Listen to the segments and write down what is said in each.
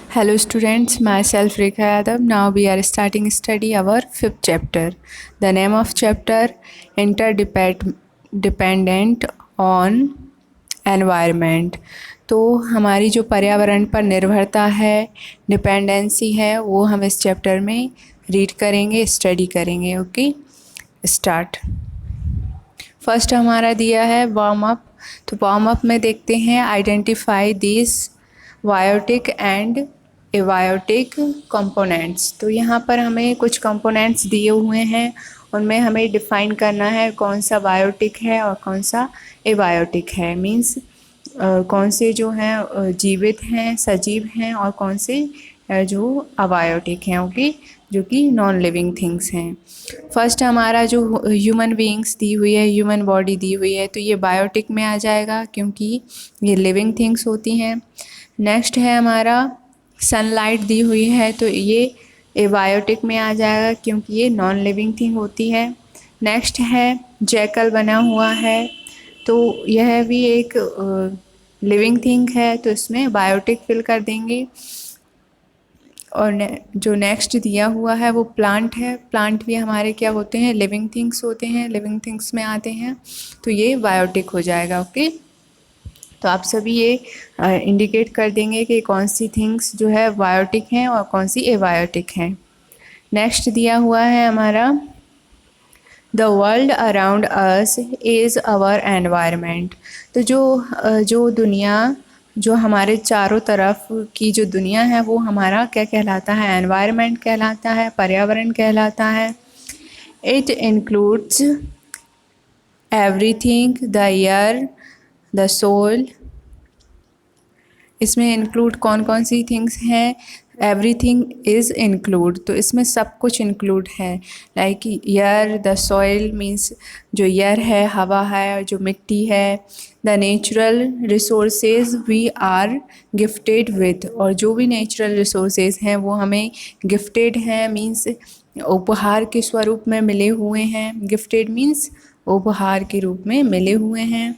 Hello students, myself Rekha Yadav. Now we are starting study our fifth chapter. The name of chapter interdependent on environment. तो हमारी जो पर्यावरण पर निर्भरता है, डिपेंडेंसी है, वो हम इस चैप्टर में रीड करेंगे, स्टडी करेंगे. Okay, start. फर्स्ट हमारा दिया है वार्म अप. तो वार्म अप में देखते हैं identify this biotic and abiotic components. तो यहाँ पर हमें कुछ कंपोनेंट्स दिए हुए हैं, उनमें हमें डिफ़ाइन करना है कौन सा बायोटिक है और कौन सा एबायोटिक है. मीन्स कौन से जो हैं जीवित हैं, सजीव हैं, और कौन से जो अबायोटिक हैं, ओके, जो कि नॉन लिविंग थिंग्स हैं. फर्स्ट हमारा जो ह्यूमन बीइंग्स दी हुई है, ह्यूमन बॉडी दी हुई है, तो ये बायोटिक में आ जाएगा क्योंकि ये लिविंग थिंग्स होती हैं. नेक्स्ट है हमारा सनलाइट दी हुई है, तो ये एबायोटिक में आ जाएगा क्योंकि ये नॉन लिविंग थिंग होती है. नेक्स्ट है जैकल बना हुआ है, तो यह भी एक लिविंग थिंग है, तो इसमें बायोटिक फिल कर देंगे. और जो नेक्स्ट दिया हुआ है वो प्लांट है. प्लांट भी हमारे क्या होते हैं, लिविंग थिंग्स होते हैं, लिविंग थिंग्स में आते हैं, तो ये बायोटिक हो जाएगा. ओके, तो आप सभी ये इंडिकेट कर देंगे कि कौन सी थिंग्स जो है बायोटिक हैं और कौन सी एबायोटिक हैं. नेक्स्ट दिया हुआ है हमारा the world around us is our environment. तो जो दुनिया, जो हमारे चारों तरफ की जो दुनिया है वो हमारा क्या कहलाता है, एनवायरनमेंट कहलाता है, पर्यावरण कहलाता है. It includes everything, the air, the soil. इसमें इंक्लूड कौन कौन सी थिंग्स हैं, एवरीथिंग इज़ इंक्लूड, तो इसमें सब कुछ इंक्लूड है. Like air, the soil means जो एयर है, हवा है, जो मिट्टी है. The natural resources we are gifted with, और जो भी नेचुरल रिसोर्सेज हैं वो हमें गिफ्टेड हैं, मीन्स उपहार के स्वरूप में मिले हुए हैं. गिफ्टेड मीन्स उपहार के रूप में मिले हुए हैं.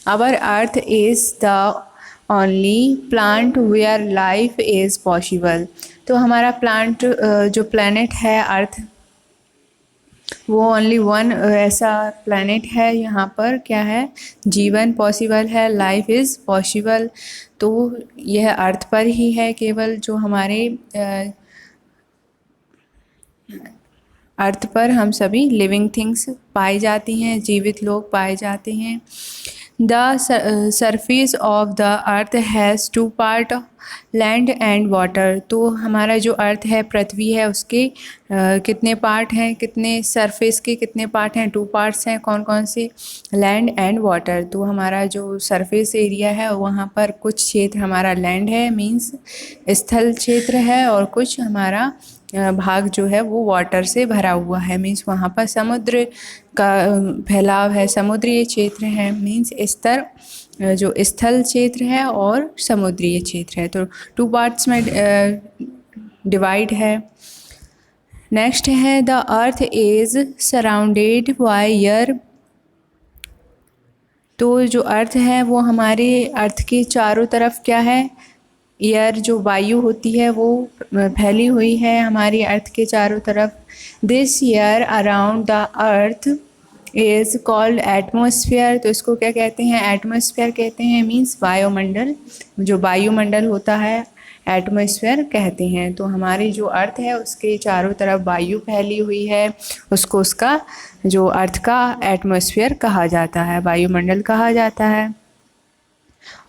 Our earth is the only planet where life is possible. तो हमारा प्लांट जो प्लैनेट है अर्थ, वो ओनली वन ऐसा प्लैनेट है यहाँ पर क्या है, जीवन पॉसिबल है, लाइफ इज़ पॉसिबल. तो यह अर्थ पर ही है केवल, जो हमारे अर्थ पर हम सभी लिविंग थिंग्स पाई जाती हैं, जीवित लोग पाए जाते हैं. The surface of the earth has two part, land and water. तो हमारा जो अर्थ है, पृथ्वी है, उसके कितने पार्ट हैं, कितने सरफेस के कितने पार्ट हैं, 2 पार्ट्स हैं. कौन कौन से, लैंड एंड वाटर. तो हमारा जो सरफेस एरिया है वहाँ पर कुछ क्षेत्र हमारा लैंड है, मीन्स स्थल क्षेत्र है, और कुछ हमारा भाग जो है वो वाटर से भरा हुआ है, मीन्स वहाँ पर समुद्र का फैलाव है, समुद्रीय क्षेत्र है, मीन्स स्तर जो स्थल क्षेत्र है और समुद्रीय क्षेत्र है. तो 2 पार्ट्स में डिवाइड है. नेक्स्ट है the earth is surrounded by air. तो जो अर्थ है वो हमारे अर्थ के चारों तरफ क्या है, एयर जो वायु होती है वो फैली हुई है हमारी अर्थ के चारों तरफ. This air around the earth is called atmosphere. तो इसको क्या कहते हैं, एटमॉस्फेयर कहते हैं, मीन्स वायुमंडल. जो वायुमंडल होता है एटमॉस्फेयर कहते हैं. तो हमारी जो अर्थ है उसके चारों तरफ वायु फैली हुई है, उसको उसका जो अर्थ का एटमॉस्फेयर कहा जाता है, वायुमंडल कहा जाता है.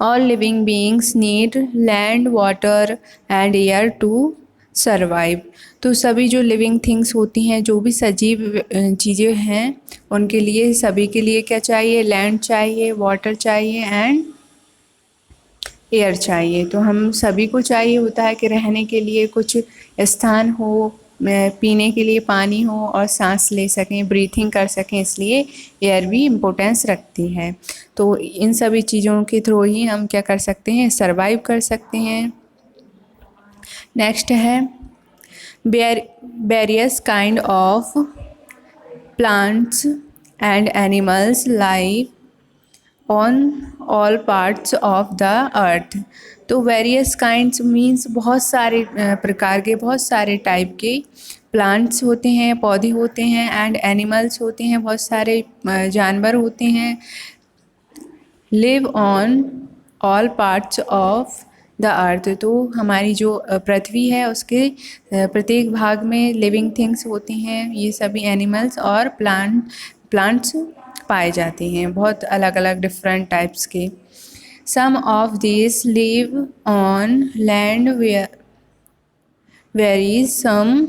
All living beings need land, water and air to survive. तो सभी जो लिविंग थिंग्स होती हैं, जो भी सजीव चीज़ें हैं, उनके लिए, सभी के लिए क्या चाहिए, लैंड चाहिए, वाटर चाहिए एंड एयर चाहिए. तो हम सभी को चाहिए होता है कि रहने के लिए कुछ स्थान हो, पीने के लिए पानी हो, और सांस ले सकें, ब्रीथिंग कर सकें, इसलिए एयर भी इम्पोर्टेंस रखती है. तो इन सभी चीज़ों के थ्रू ही हम क्या कर सकते हैं, सरवाइव कर सकते हैं. नेक्स्ट है various kind of plants and animals live on all parts of the earth. तो वेरियस काइंड्स मीन्स बहुत सारे प्रकार के, बहुत सारे टाइप के प्लांट्स होते हैं, पौधे होते हैं, एंड एनिमल्स होते हैं, बहुत सारे जानवर होते हैं। Live on all parts of the earth, तो हमारी जो पृथ्वी है उसके प्रत्येक भाग में लिविंग थिंग्स होती हैं, ये सभी एनिमल्स और प्लांट्स पाए जाते हैं, बहुत अलग अलग डिफरेंट टाइप्स के। Some of this live on land varies some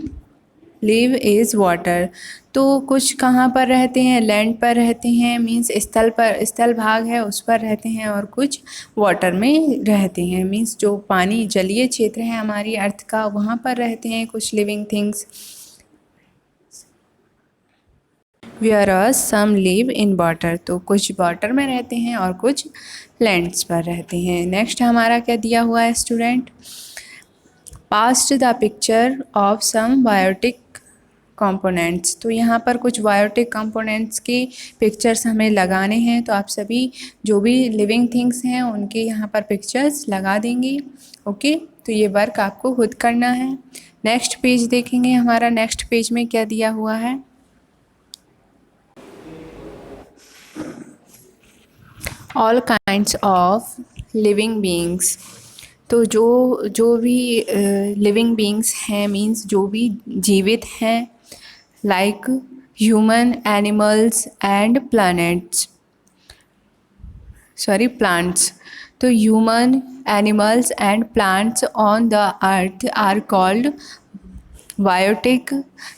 live is water, तो कुछ कहाँ पर रहते हैं, लैंड पर रहते हैं, मीन्स स्थल पर, स्थल भाग है उस पर रहते हैं, और कुछ वाटर में रहते हैं, मीन्स जो पानी जलीय क्षेत्र है हमारी अर्थ का वहाँ पर रहते हैं कुछ living things. Whereas some live in water, तो कुछ वाटर में रहते हैं और कुछ लैंड्स पर रहते हैं। नेक्स्ट हमारा क्या दिया हुआ है student, paste the picture of some biotic components, तो यहाँ पर कुछ बायोटिक कंपोनेंट्स के पिक्चर्स हमें लगाने हैं, तो आप सभी जो भी लिविंग थिंग्स हैं उनके यहाँ पर पिक्चर्स लगा देंगे। ओके, तो ये वर्क आपको खुद करना है। नेक्स्ट पेज देखेंगे, हमारा नेक्स्ट पेज में क्या दिया हुआ है, all kinds of living beings, तो जो भी लिविंग बीइंग्स हैं मीन्स जो भी जीवित हैं, like human, animals and plants, तो human, animals and plants on the earth are called biotic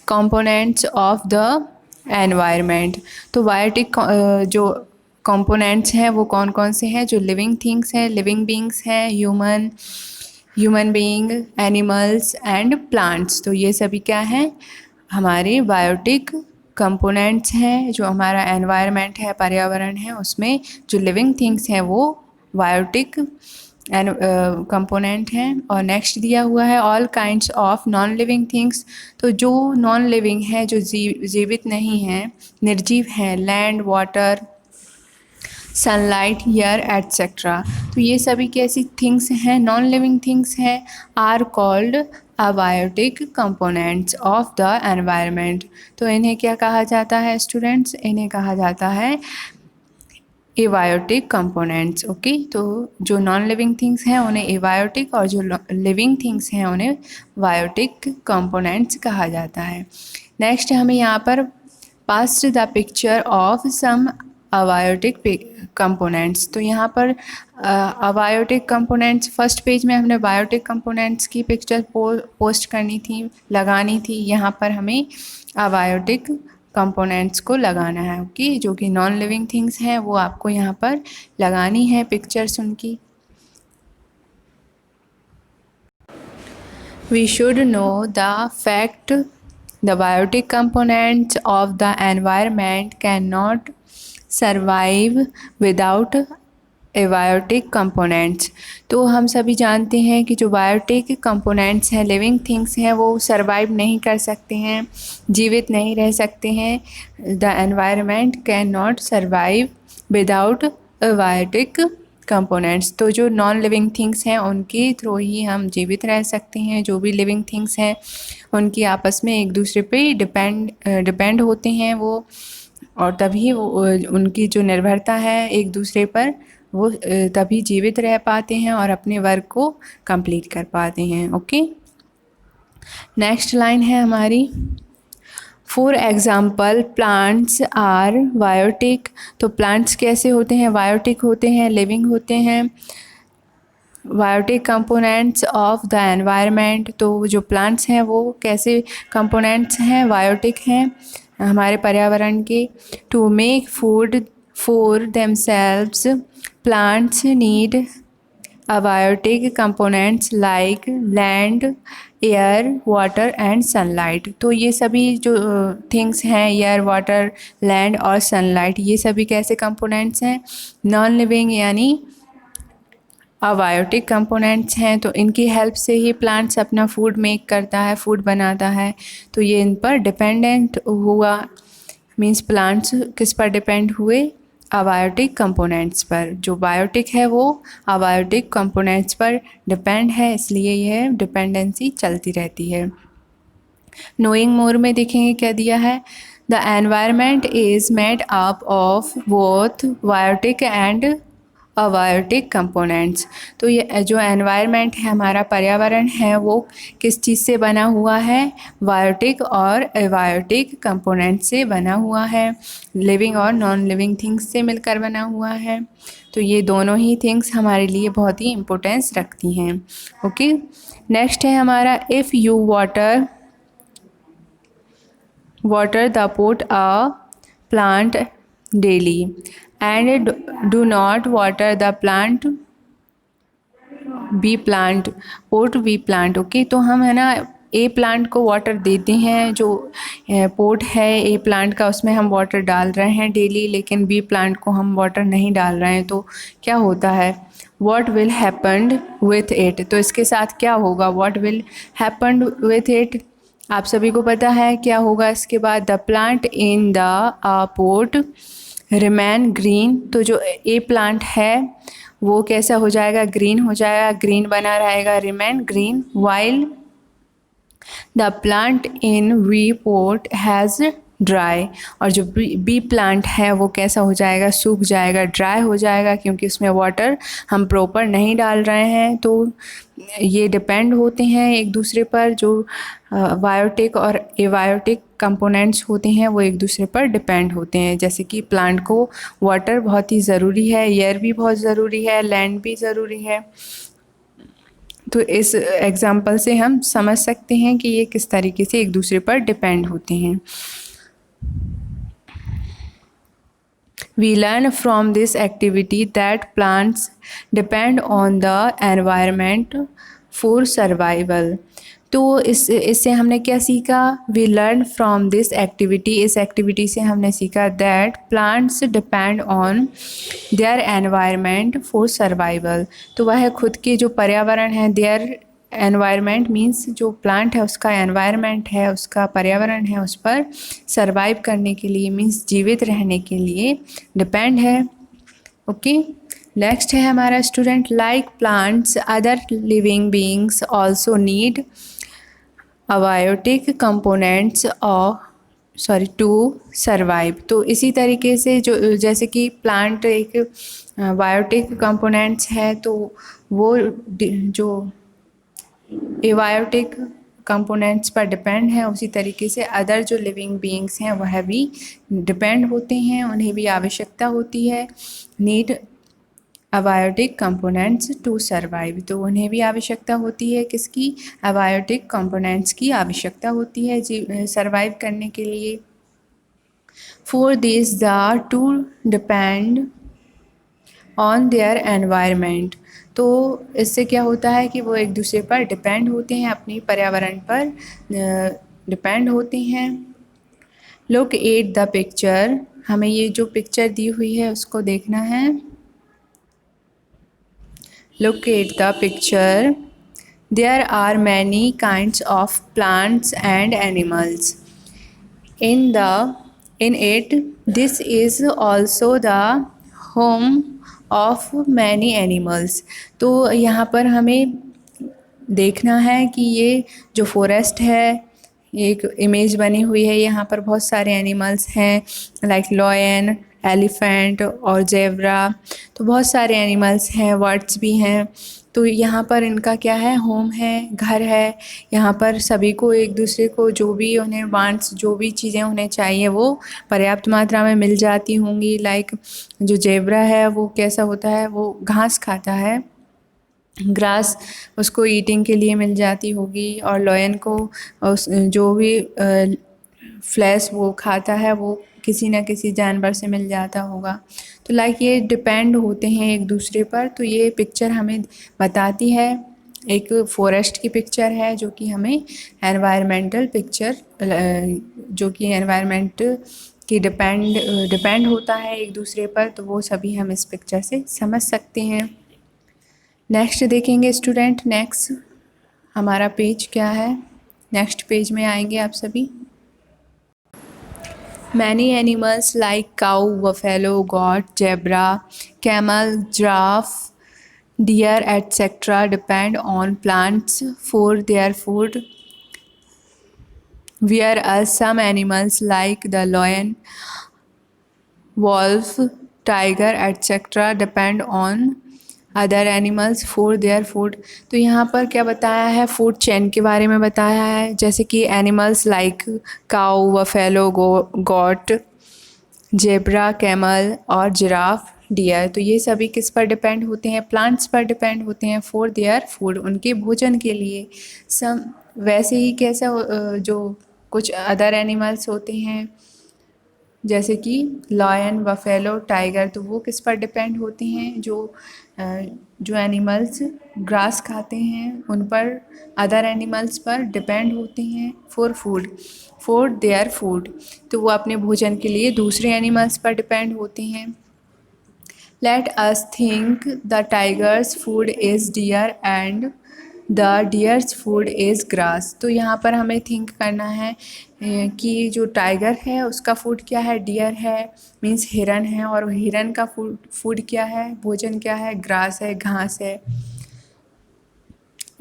components of the environment, तो बायोटिक जो कंपोनेंट्स हैं वो कौन कौन से हैं, जो लिविंग थिंग्स हैं, लिविंग बीइंग्स हैं, human being, animals and plants, तो ये सभी क्या हैं, हमारे बायोटिक कंपोनेंट्स हैं। जो हमारा एनवायरनमेंट है, पर्यावरण है, उसमें जो लिविंग थिंग्स हैं वो बायोटिक कंपोनेंट हैं। और नेक्स्ट दिया हुआ है all kinds of non living things, तो जो नॉन लिविंग है, जो जीवित नहीं हैं, निर्जीव हैं, land, water, sunlight, air etcetera, तो ये सभी कैसी थिंग्स हैं, नॉन लिविंग थिंग्स हैं, are called abiotic components of the environment, तो इन्हें क्या कहा जाता है स्टूडेंट्स, इन्हें कहा जाता है एबायोटिक कंपोनेंट्स। ओके, तो जो नॉन लिविंग थिंग्स हैं उन्हें एबायोटिक, और जो लिविंग थिंग्स हैं उन्हें बायोटिक कंपोनेंट्स कहा जाता है। नेक्स्ट हमें यहाँ पर paste the picture of some abiotic components, तो यहाँ पर अबायोटिक कंपोनेंट्स, फर्स्ट पेज में हमने बायोटिक कंपोनेंट्स की पिक्चर पोस्ट करनी थी, लगानी थी, यहाँ पर हमें अबायोटिक कंपोनेंट्स को लगाना है। ओके, जो कि नॉन लिविंग थिंग्स हैं वो आपको यहाँ पर लगानी है पिक्चर्स उनकी। We should know the fact the biotic components of the environment cannot survive without abiotic components, तो हम सभी जानते हैं कि जो बायोटिक कंपोनेंट्स हैं, लिविंग थिंग्स हैं, वो सरवाइव नहीं कर सकते हैं, जीवित नहीं रह सकते हैं। The environment can not survive without abiotic components, तो जो नॉन लिविंग थिंग्स हैं उनके थ्रू ही हम जीवित रह सकते हैं। जो भी लिविंग थिंग्स हैं उनकी आपस में एक दूसरे पे डिपेंड होते हैं वो, और तभी वो उनकी जो निर्भरता है एक दूसरे पर, वो तभी जीवित रह पाते हैं और अपने वर्क को कंप्लीट कर पाते हैं। ओके, नेक्स्ट लाइन है हमारी, for example plants are biotic, तो प्लांट्स कैसे होते हैं, बायोटिक होते हैं, लिविंग होते हैं। Biotic components of the environment, तो जो प्लांट्स हैं वो कैसे कंपोनेंट्स हैं, बायोटिक हैं हमारे पर्यावरण के। To make food for themselves plants need abiotic components like land, air, water and sunlight, तो ये सभी जो थिंग्स हैं, एयर, वाटर, लैंड और सनलाइट, ये सभी कैसे कंपोनेंट्स हैं, नॉन लिविंग यानी अबायोटिक कंपोनेंट्स हैं। तो इनकी हेल्प से ही प्लांट्स अपना फूड मेक करता है, फूड बनाता है, तो ये इन पर डिपेंडेंट हुआ। मीन्स प्लांट्स किस पर डिपेंड हुए, अबायोटिक कंपोनेंट्स पर। जो बायोटिक है वो अबायोटिक कंपोनेंट्स पर डिपेंड है, इसलिए यह डिपेंडेंसी चलती रहती है। नोइंग मोर में देखेंगे क्या दिया है, the environment is made up of both biotic and abiotic components. तो ये जो एनवायरमेंट है, हमारा पर्यावरण है, वो किस चीज़ से बना हुआ है, बायोटिक और अबायोटिक कंपोनेंट से बना हुआ है, लिविंग और नॉन लिविंग थिंग्स से मिलकर बना हुआ है। तो ये दोनों ही थिंग्स हमारे लिए बहुत ही इम्पोर्टेंस रखती हैं। ओके, नेक्स्ट है हमारा, if you water the pot a plant daily and do not water the plant B plant pot B plant. Okay, तो हम है ना ए प्लांट को वाटर देते हैं, जो पोट है ए प्लांट का उसमें हम वाटर डाल रहे हैं डेली, लेकिन बी प्लांट को हम वाटर नहीं डाल रहे हैं, तो क्या होता है, what will happen with it. तो इसके साथ क्या होगा, what will happen with it, आप सभी को पता है क्या होगा इसके बाद, the plant in the pot remain green. तो जो ए प्लांट है वो कैसा हो जाएगा, ग्रीन हो जाएगा, ग्रीन बना रहेगा, remain green, while the plant in B pot has dry. और जो बी प्लांट है वो कैसा हो जाएगा, सूख जाएगा, ड्राई हो जाएगा, क्योंकि उसमें वाटर हम प्रॉपर नहीं डाल रहे हैं। तो ये डिपेंड होते हैं एक दूसरे पर, जो बायोटिक और एबायोटिक कंपोनेंट्स होते हैं वो एक दूसरे पर डिपेंड होते हैं। जैसे कि प्लांट को वाटर बहुत ही ज़रूरी है, एयर भी बहुत ज़रूरी है, लैंड भी ज़रूरी है। तो इस एग्जाम्पल से हम समझ सकते हैं कि ये किस तरीके से एक दूसरे पर डिपेंड होते हैं। We learn from this activity that plants depend on the environment for survival. तो इससे हमने क्या सीखा, we learn from this activity, इस एक्टिविटी से हमने सीखा that plants depend on their environment for survival. तो वह खुद के जो पर्यावरण है, देयर एनवायरनमेंट मीन्स जो प्लांट है उसका एनवायरनमेंट है, उसका पर्यावरण है, उस पर सर्वाइव करने के लिए मीन्स जीवित रहने के लिए डिपेंड है। ओके, नेक्स्ट है हमारा student, like plants other living beings also need abiotic components to survive. तो इसी तरीके से जो जैसे कि प्लांट एक बायोटिक कंपोनेंट्स है, तो वो जो एबायोटिक कंपोनेंट्स पर डिपेंड है, उसी तरीके से अदर जो लिविंग बीइंग्स हैं वह भी डिपेंड होते हैं, उन्हें भी आवश्यकता होती है, need abiotic components to survive. तो उन्हें भी आवश्यकता होती है किसकी, अबायोटिक कंपोनेंट्स की आवश्यकता होती है सर्वाइव करने के लिए। For this the two depend on their environment. तो इससे क्या होता है कि वो एक दूसरे पर डिपेंड होते हैं, अपनी पर्यावरण पर डिपेंड होते हैं। लुक एट द पिक्चर, हमें ये जो पिक्चर दी हुई है उसको देखना है। Look at the picture. There are many kinds of plants and animals. In it, this is also the home of many animals. तो यहाँ पर हमें देखना है कि ये जो फॉरेस्ट है, एक इमेज बनी हुई है, यहाँ पर बहुत सारे एनिमल्स हैं, लाइक लॉयन, एलिफेंट और जेब्रा। तो बहुत सारे एनिमल्स हैं, बर्ड्स भी हैं। तो यहाँ पर इनका क्या है, होम है, घर है। यहाँ पर सभी को एक दूसरे को जो भी उन्हें वांट्स, जो भी चीज़ें उन्हें चाहिए वो पर्याप्त मात्रा में मिल जाती होंगी। लाइक जो जेब्रा है वो कैसा होता है, वो घास खाता है, ग्रास उसको ईटिंग के लिए मिल जाती होगी। और लॉयन को जो भी फ्लैश वो खाता है वो किसी न किसी जानवर से मिल जाता होगा। तो लाइक ये डिपेंड होते हैं एक दूसरे पर। तो ये पिक्चर हमें बताती है, एक फॉरेस्ट की पिक्चर है जो कि हमें एनवायरमेंटल पिक्चर, जो कि एनवायरमेंट की डिपेंड होता है एक दूसरे पर। तो वो सभी हम इस पिक्चर से समझ सकते हैं। नेक्स्ट देखेंगे स्टूडेंट, नेक्स्ट हमारा पेज क्या है, नेक्स्ट पेज में आएंगे आप सभी। Many animals like cow, buffalo, goat, zebra, camel, giraffe, deer, etc. depend on plants for their food, whereas some animals like the lion, wolf, tiger, etc. depend on other animals for their food. तो यहाँ पर क्या बताया है, food chain के बारे में बताया है, जैसे कि एनिमल्स लाइक काऊ, बफेलो, गॉट, जेब्रा, कैमल और जिराफ, डियर, तो ये सभी किस पर डिपेंड होते हैं, प्लांट्स पर डिपेंड होते हैं फॉर देयर फूड, उनके भोजन के लिए। सम वैसे ही कैसा जो कुछ अदर एनिमल्स होते हैं जैसे कि लायन, बफेलो, टाइगर, तो वो किस पर डिपेंड होते हैं, जो एनिमल्स ग्रास खाते हैं उन पर, अदर एनिमल्स पर डिपेंड होते हैं फॉर देयर फूड, तो वो अपने भोजन के लिए दूसरे एनिमल्स पर डिपेंड होते हैं। Let us think the tiger's food is deer and the deer's food is grass. तो यहाँ पर हमें थिंक करना है कि जो टाइगर है उसका फूड क्या है, डियर है, मीन्स हिरन है, और हिरन का फूड क्या है, भोजन क्या है, ग्रास है, घास है।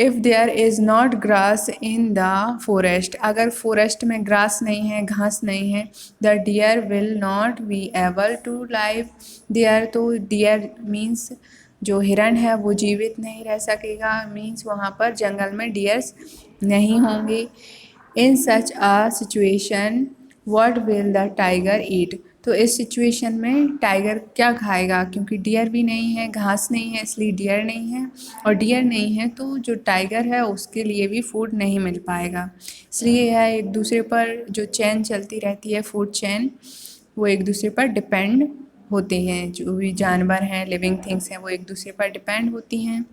If there is not grass in the forest, अगर फॉरेस्ट में ग्रास नहीं है, घास नहीं है, the deer will not be able to live there. तो डियर मीन्स जो हिरन है वो जीवित नहीं रह सकेगा, मीन्स वहाँ पर जंगल में डियर्स नहीं होंगे। In such a situation what will the tiger eat. तो इस सिचुएशन में टाइगर क्या खाएगा, क्योंकि डियर भी नहीं है, घास नहीं है, इसलिए डियर नहीं है, और डियर नहीं है तो जो टाइगर है उसके लिए भी फूड नहीं मिल पाएगा। इसलिए यह एक दूसरे पर जो चेन चलती रहती है, फूड चेन, वो एक दूसरे पर डिपेंड होते हैं, जो भी जानवर हैं, लिविंग थिंग्स हैं, वो एक दूसरे पर डिपेंड होती हैं।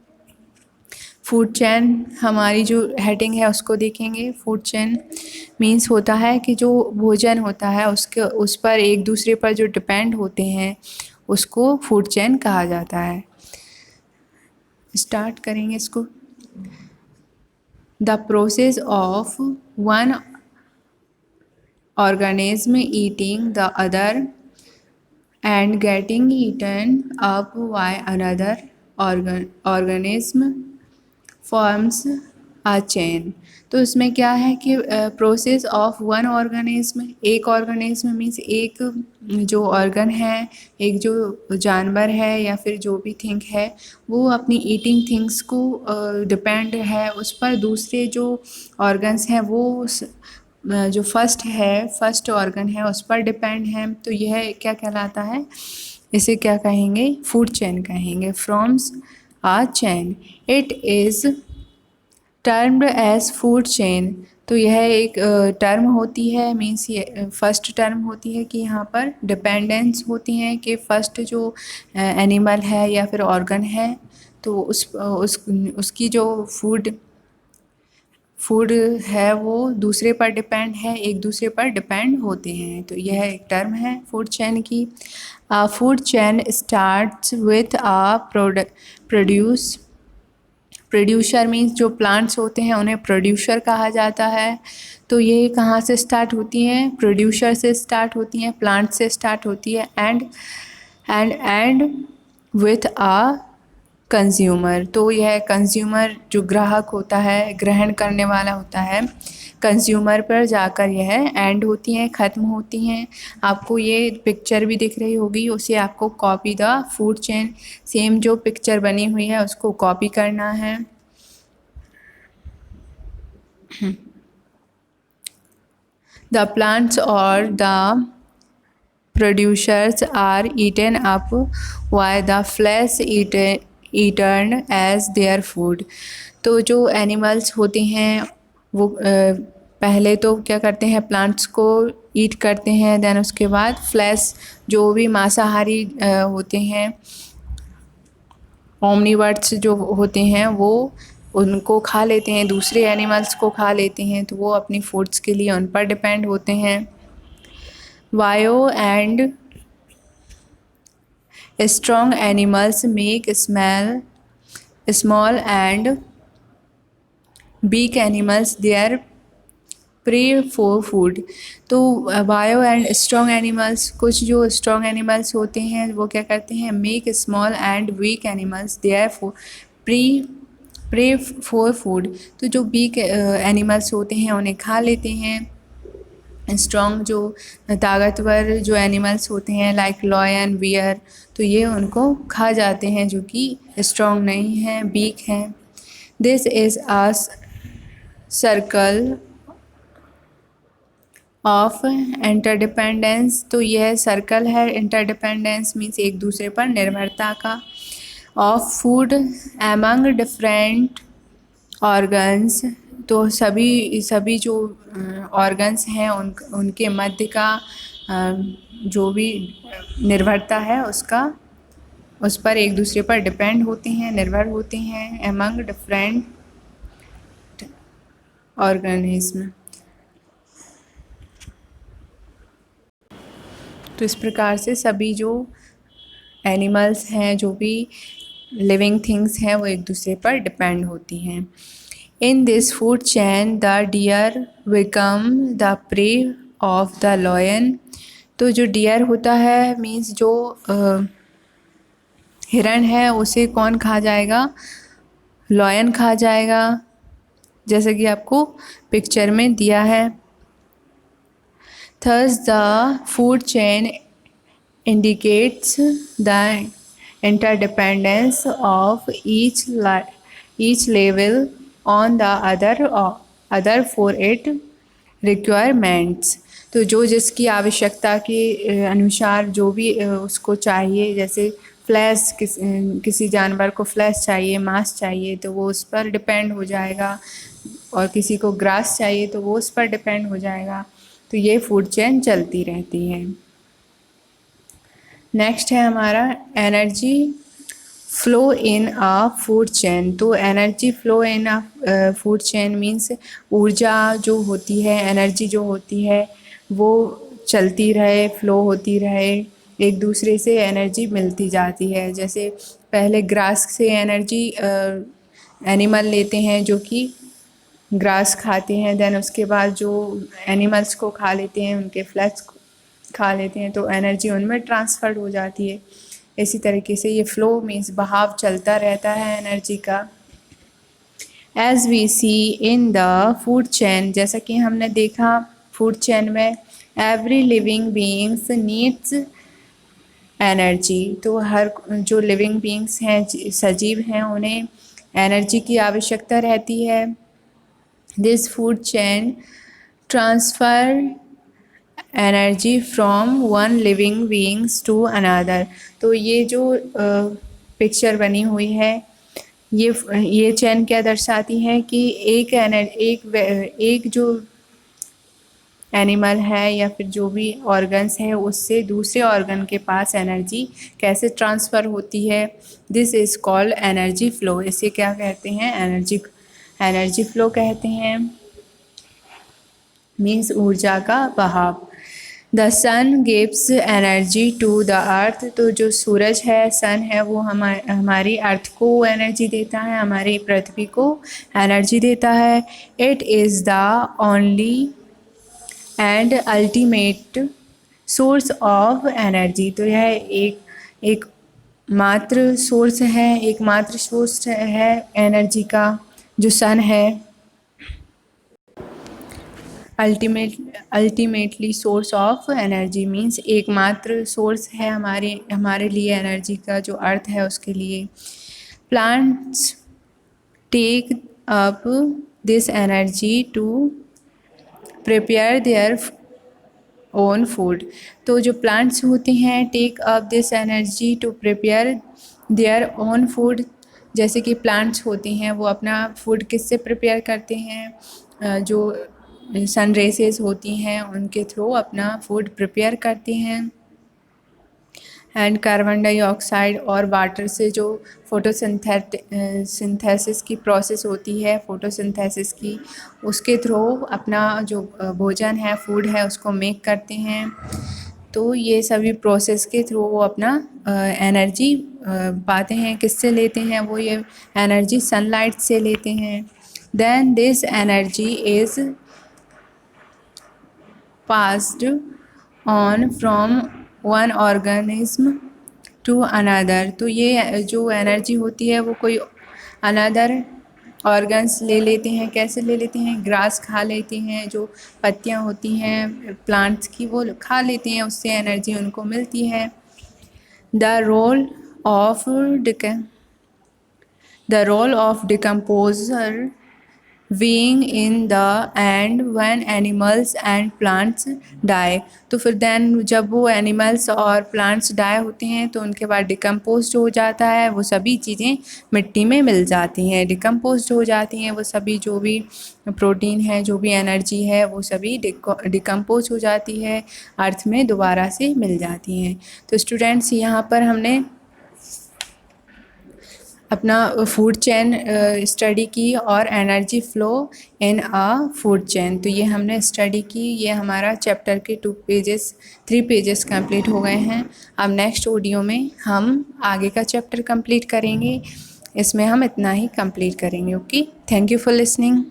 फूड चेन हमारी जो हेडिंग है उसको देखेंगे। फूड चेन मीन्स होता है कि जो भोजन होता है उसके उस पर एक दूसरे पर जो डिपेंड होते हैं उसको फूड चेन कहा जाता है। स्टार्ट करेंगे इसको। The process of one organism eating the other and getting eaten up by another organism forms a chain। तो इसमें क्या है कि प्रोसेस ऑफ वन ऑर्गेनिज्म, एक ऑर्गेनिज्म मीन्स एक जो ऑर्गन है, एक जो जानवर है या फिर जो भी थिंग है, वो अपनी ईटिंग थिंग्स को डिपेंड है उस पर, दूसरे जो ऑर्गन्स हैं वो जो फर्स्ट ऑर्गन है उस पर डिपेंड है। तो यह क्या कहलाता है, इसे क्या कहेंगे, फूड चेन कहेंगे। Forms a chain, it is termed as food chain. तो यह एक टर्म होती है, मीन्स ये फर्स्ट टर्म होती है कि यहाँ पर डिपेंडेंस होती हैं कि फर्स्ट जो एनिमल है या फिर ऑर्गन है तो उसकी जो फूड है वो दूसरे पर डिपेंड है, एक दूसरे पर डिपेंड होते हैं। तो यह एक टर्म है फूड चेन की। Food chain starts with producer means जो प्लांट्स होते हैं उन्हें प्रोड्यूसर कहा जाता है। तो ये कहाँ से स्टार्ट होती हैं, प्रोड्यूसर से स्टार्ट होती हैं, प्लांट से स्टार्ट होती है, एंड विथ आ कंज्यूमर। तो यह कंज्यूमर जो ग्राहक होता है, ग्रहण करने वाला होता है, कंज्यूमर पर जाकर यह एंड होती हैं, ख़त्म होती हैं। आपको ये पिक्चर भी दिख रही होगी, उसे आपको copy the food chain, same जो पिक्चर बनी हुई है उसको कॉपी करना है। द प्लांट्स और the producers are eaten up by the flesh eaten as their food। तो जो एनिमल्स होते हैं वो पहले तो क्या करते हैं, प्लांट्स को ईट करते हैं, देन उसके बाद फ्लैश जो भी मांसाहारी होते हैं, ओमनीवर्ड्स जो होते हैं वो उनको खा लेते हैं, दूसरे एनिमल्स को खा लेते हैं, तो वो अपनी फूड्स के लिए उन पर डिपेंड होते हैं। वायो and strong animals make small and weak animals their prey for food. तो बायो एंड स्ट्रॉन्ग एनिमल्स, कुछ जो स्ट्रॉन्ग एनिमल्स होते हैं वो क्या करते हैं, make small and weak animals there for pre prey for food. तो जो वीक एनिमल्स होते हैं उन्हें खा लेते हैं। स्ट्रॉन्ग जो ताकतवर जो एनिमल्स होते हैं लाइक लॉयन बियर, तो ये उनको खा जाते हैं जो कि स्ट्रॉन्ग नहीं हैं, वीक हैं। This is a circle of interdependence. तो यह सर्कल है, इंटरडिपेंडेंस मीन्स एक दूसरे पर निर्भरता का। Of food among different organs, तो सभी जो ऑर्गन्स हैं उनके मध्य का जो भी निर्भरता है उसका, उस पर एक दूसरे पर डिपेंड होते हैं, निर्भर होते हैं। Among different organism. तो इस प्रकार से सभी जो एनिमल्स हैं, जो भी लिविंग थिंग्स हैं, वो एक दूसरे पर डिपेंड होती हैं। In this food chain the deer become the prey of the lion. तो जो डियर होता है मीन्स जो हिरण है उसे कौन खा जाएगा, लॉयन खा जाएगा, जैसे कि आपको पिक्चर में दिया है। Thus the food chain indicates the interdependence of each level on the other for its requirements। तो जो जिसकी आवश्यकता के अनुसार जो भी उसको चाहिए, जैसे फ्लैश किसी जानवर को फ्लैश चाहिए, मांस चाहिए, तो वो उस पर डिपेंड हो जाएगा, और किसी को ग्रास चाहिए तो वो उस पर डिपेंड हो जाएगा। तो ये फूड चेन चलती रहती है। नेक्स्ट है हमारा energy flow in a food chain. तो energy flow in a food chain means ऊर्जा जो होती है, एनर्जी जो होती है वो चलती रहे, फ्लो होती रहे, एक दूसरे से एनर्जी मिलती जाती है। जैसे पहले ग्रास से एनर्जी एनिमल लेते हैं जो कि ग्रास खाते हैं, देन उसके बाद जो एनिमल्स को खा लेते हैं, उनके फ्लैश खा लेते हैं, तो एनर्जी उनमें ट्रांसफ़र हो जाती है। इसी तरीके से ये फ्लो मीन्स बहाव चलता रहता है एनर्जी का। As we see in the food chain, जैसा कि हमने देखा फूड चेन में every living beings needs energy. तो हर जो लिविंग बीइंग्स हैं, सजीव हैं, उन्हें एनर्जी की आवश्यकता रहती है। This food chain transfer energy from one living beings to another. तो ये जो पिक्चर बनी हुई है, ये चेन क्या दर्शाती है कि एक जो एनिमल है या फिर जो भी ऑर्गन्स है उससे दूसरे ऑर्गन के पास एनर्जी कैसे ट्रांसफ़र होती है। This is called energy flow. इसे क्या कहते हैं, एनर्जी फ्लो कहते हैं। मीन्स ऊर्जा का बहाव। The sun gives energy to the earth. तो जो सूरज है, सन है, वो हमारी अर्थ को एनर्जी देता है, हमारी पृथ्वी को एनर्जी देता है। It is the only and ultimate source of energy. तो यह एक मात्र सोर्स है, एकमात्र सोर्स है एनर्जी का, जो सन है। Ultimately source of energy means एकमात्र सोर्स है हमारे लिए एनर्जी का, जो अर्थ है उसके लिए। Plants take up this energy to prepare their own food. तो जो प्लांट्स होते हैं, take up this energy to prepare their own food. जैसे कि प्लांट्स होते हैं वो अपना फूड किससे प्रिपेयर करते हैं, जो सन रेसेस होती हैं उनके थ्रू अपना फूड प्रिपेयर करते हैं। एंड कार्बन डाइऑक्साइड और वाटर से जो सिंथेसिस की प्रोसेस होती है, फोटोसिंथेसिस की, उसके थ्रू अपना जो भोजन है, फूड है, उसको मेक करते हैं। तो ये सभी प्रोसेस के थ्रू वो अपना एनर्जी पाते हैं। किससे लेते हैं वो ये एनर्जी? सनलाइट से लेते हैं। Then this energy is passed on from one organism to another। तो ये जो एनर्जी होती है वो कोई अनदर ऑर्गन्स ले लेते हैं। कैसे ले लेते हैं? ग्रास खा लेते हैं, जो पत्तियाँ होती हैं प्लांट्स की वो खा लेती हैं, उससे एनर्जी उनको मिलती है। The role of decomposer being in the and when animals and plants die। तो फिर देन जब वो एनिमल्स और प्लांट्स डाई होते हैं तो उनके बाद डिकम्पोज हो जाता है, वो सभी चीज़ें मिट्टी में मिल जाती हैं, डिकम्पोज हो जाती हैं। वो सभी जो भी प्रोटीन है, जो भी एनर्जी है, वो सभी डिकम्पोज हो जाती है, अर्थ में दोबारा से मिल जाती हैं। तो स्टूडेंट्स यहाँ पर हमने अपना फूड चेन स्टडी की और energy flow in a food chain. तो ये हमने स्टडी की। ये हमारा चैप्टर के 3 पेजेस कंप्लीट हो गए हैं। अब नेक्स्ट ऑडियो में हम आगे का चैप्टर कंप्लीट करेंगे। इसमें हम इतना ही कंप्लीट करेंगे। Okay, thank you for listening.